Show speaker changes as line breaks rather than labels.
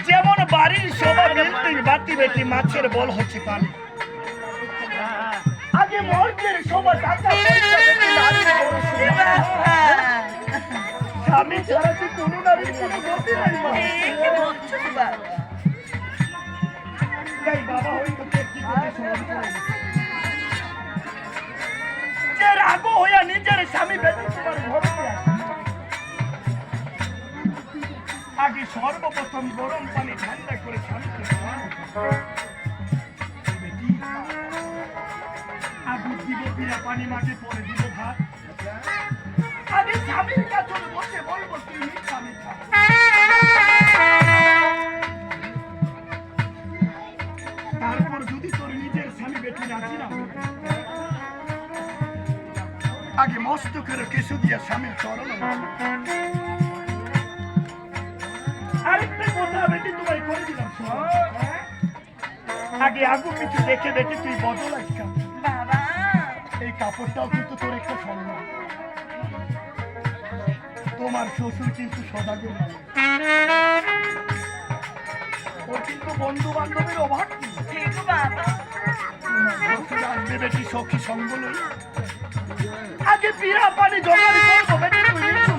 যেমন বাড়ির শোভা বিল্ডিং বাতি বেটি মাছের বল হচ্ছে পানি। আগে মর্গের শোভা টাকা পয়সা বেটি নারীর বড় শোভা। স্বামী ছাড়া যে কোনো নারীর কোনো গতি নাই মা। তাই বাবা হয়তো কি করে স্মরণ করে যে রাগ হইয়া নিজের স্বামী বেটি তোমার ঘরে আসে। আগে সর্বপ্রথম গরম পানি ঠান্ডা করে স্বামীকে আগে দিবে পিড়া পানি মাঝে পরে দিব ভাত। আগে স্বামীর কাছে বসে বলবো তুই মিথ্যা মিথ্যা। তারপর যদি তোর নিজের স্বামী বেটি রাজি না আগে মস্ত করে কেশু দিয়া স্বামীর চরণ আরেকটা কথা বেটি তোমায় করে দিলাম। আগে আগু কিছু দেখে বেটি তুই বদল আজকাল
বাবা
এই কাপড়টাও কিন্তু তোর একটা সম্মান। তোমার শ্বশুর কিন্তু সদাগর না, ওর কিন্তু বন্ধু বান্ধবের অভাব নেই।
ঠিক বাবা
শ্বশুর আসবে বেটি সখী সঙ্গ লই আগে পিড়া পানি জোগাড় করবো বেটি তুই